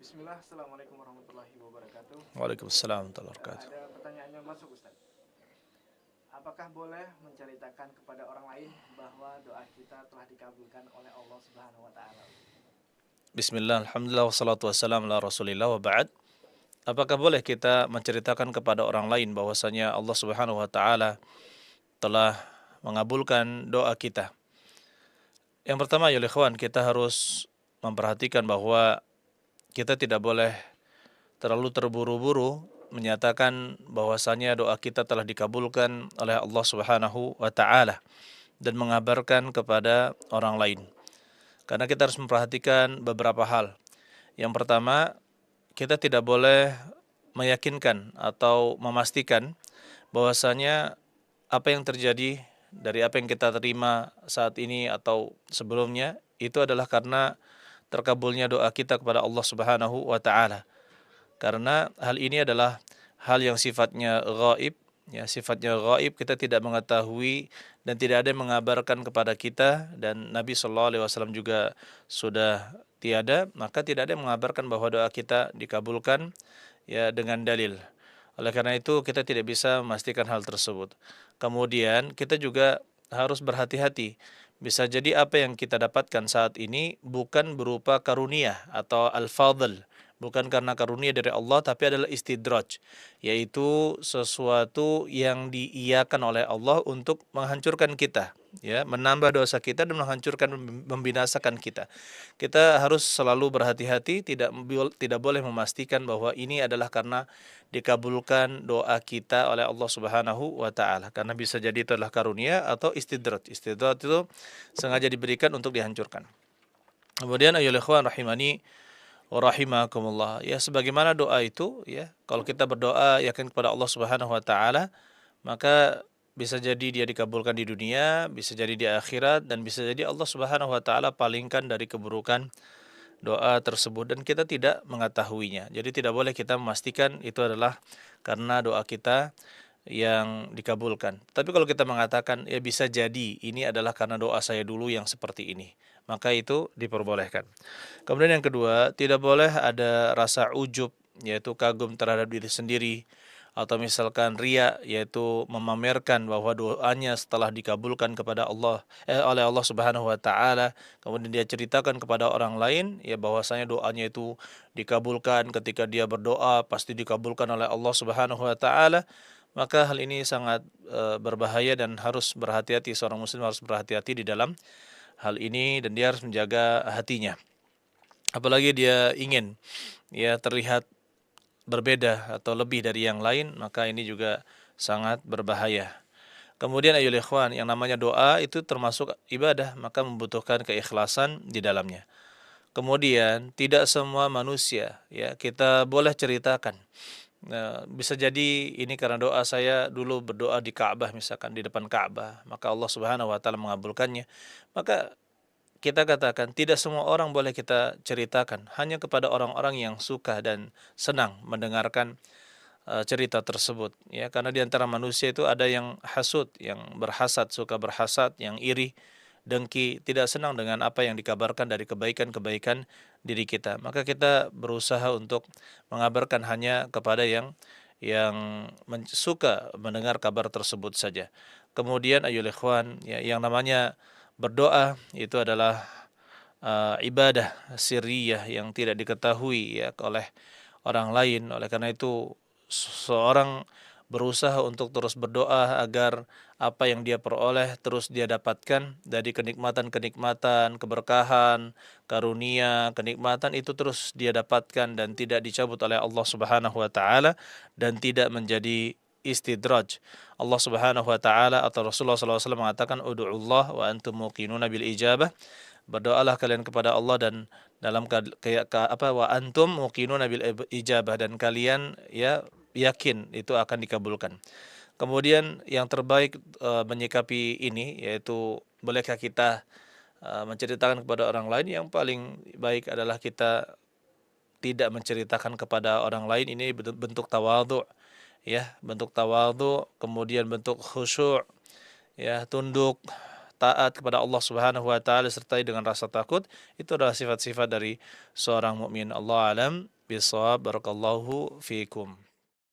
Bismillah, Assalamualaikum warahmatullahi wabarakatuh. Waalaikumsalam warahmatullahi wabarakatuh. Ada pertanyaan yang masuk, Ustaz. Apakah boleh menceritakan kepada orang lain bahwa doa kita telah dikabulkan oleh Allah Subhanahu wa taala? Bismillah, alhamdulillah, wassalatu wassalamu ala rasulillah wa ba'd. Apakah boleh kita menceritakan kepada orang lain bahwasanya Allah Subhanahu wa taala telah mengabulkan doa kita? Yang pertama ya ikhwan, kita harus memperhatikan bahwa kita tidak boleh terlalu terburu-buru menyatakan bahwasanya doa kita telah dikabulkan oleh Allah Subhanahu wa taala dan mengabarkan kepada orang lain. Karena kita harus memperhatikan beberapa hal. Yang pertama, kita tidak boleh meyakinkan atau memastikan bahwasanya apa yang terjadi dari apa yang kita terima saat ini atau sebelumnya itu adalah karena terkabulnya doa kita kepada Allah Subhanahu wa taala. Karena hal ini adalah hal yang sifatnya gaib, ya, sifatnya gaib, kita tidak mengetahui dan tidak ada yang mengabarkan kepada kita, dan Nabi sallallahu alaihi wasallam juga sudah tiada, maka tidak ada yang mengabarkan bahwa doa kita dikabulkan ya dengan dalil. Oleh karena itu kita tidak bisa memastikan hal tersebut. Kemudian kita juga harus berhati-hati. Bisa jadi apa yang kita dapatkan saat ini bukan berupa karunia atau al-fadl, bukan karena karunia dari Allah, tapi adalah istidraj, yaitu sesuatu yang diiyakan oleh Allah untuk menghancurkan kita, ya, menambah dosa kita dan menghancurkan, membinasakan kita. Kita harus selalu berhati-hati, tidak boleh memastikan bahwa ini adalah karena dikabulkan doa kita oleh Allah Subhanahu wa taala, karena bisa jadi itu adalah karunia atau istidraj. Istidraj itu sengaja diberikan untuk dihancurkan. Kemudian ayolah ikhwan rahimani wa rahimakumullah. Ya, sebagaimana doa itu, ya, kalau kita berdoa yakin kepada Allah Subhanahu wa taala, maka bisa jadi dia dikabulkan di dunia, bisa jadi di akhirat, dan bisa jadi Allah Subhanahu wa taala palingkan dari keburukan doa tersebut dan kita tidak mengetahuinya. Jadi tidak boleh kita memastikan itu adalah karena doa kita yang dikabulkan. Tapi kalau kita mengatakan ya bisa jadi ini adalah karena doa saya dulu yang seperti ini, maka itu diperbolehkan. Kemudian yang kedua, tidak boleh ada rasa ujub, yaitu kagum terhadap diri sendiri, atau misalkan riya, yaitu memamerkan bahwa doanya setelah dikabulkan kepada oleh Allah Subhanahu wa taala, kemudian dia ceritakan kepada orang lain ya bahwasanya doanya itu dikabulkan, ketika dia berdoa pasti dikabulkan oleh Allah Subhanahu wa taala. Maka hal ini sangat berbahaya dan harus berhati-hati, seorang muslim harus berhati-hati di dalam hal ini dan dia harus menjaga hatinya. Apalagi dia ingin ya terlihat berbeda atau lebih dari yang lain, maka ini juga sangat berbahaya. Kemudian ayolah ikhwan, yang namanya doa itu termasuk ibadah, maka membutuhkan keikhlasan di dalamnya. Kemudian tidak semua manusia ya kita boleh ceritakan. Nah, bisa jadi ini karena doa saya dulu berdoa di Ka'bah, misalkan di depan Ka'bah, maka Allah Subhanahu wa taala mengabulkannya. Maka kita katakan tidak semua orang boleh kita ceritakan, hanya kepada orang-orang yang suka dan senang mendengarkan cerita tersebut, ya, karena di antara manusia itu ada yang hasud, yang berhasad, suka berhasad, yang iri, dengki, tidak senang dengan apa yang dikabarkan dari kebaikan-kebaikan diri kita. Maka kita berusaha untuk mengabarkan hanya kepada yang suka mendengar kabar tersebut saja. Kemudian ayolah ikhwan, ya, yang namanya berdoa itu adalah ibadah sirriyah yang tidak diketahui ya oleh orang lain. Oleh karena itu seorang berusaha untuk terus berdoa agar apa yang dia peroleh terus dia dapatkan dari kenikmatan-kenikmatan, keberkahan, karunia, kenikmatan itu terus dia dapatkan dan tidak dicabut oleh Allah Subhanahu wa taala dan tidak menjadi istidraj. Allah Subhanahu wa taala atau Rasulullah SAW mengatakan ud'ullah wa antum muqinuna bil ijabah. Berdoalah kalian kepada Allah dan dalam wa antum muqinuna bil ijabah, dan kalian ya yakin itu akan dikabulkan. Kemudian yang terbaik menyikapi ini yaitu bolehkah kita menceritakan kepada orang lain? Yang paling baik adalah kita tidak menceritakan kepada orang lain. Ini bentuk tawadhu, ya, bentuk tawadhu, kemudian bentuk khusyuk, ya, tunduk, taat kepada Allah Subhanahu wa taala sertai dengan rasa takut. Itu adalah sifat-sifat dari seorang mukmin. Allah alam. bisawab. Barakallahu fiikum.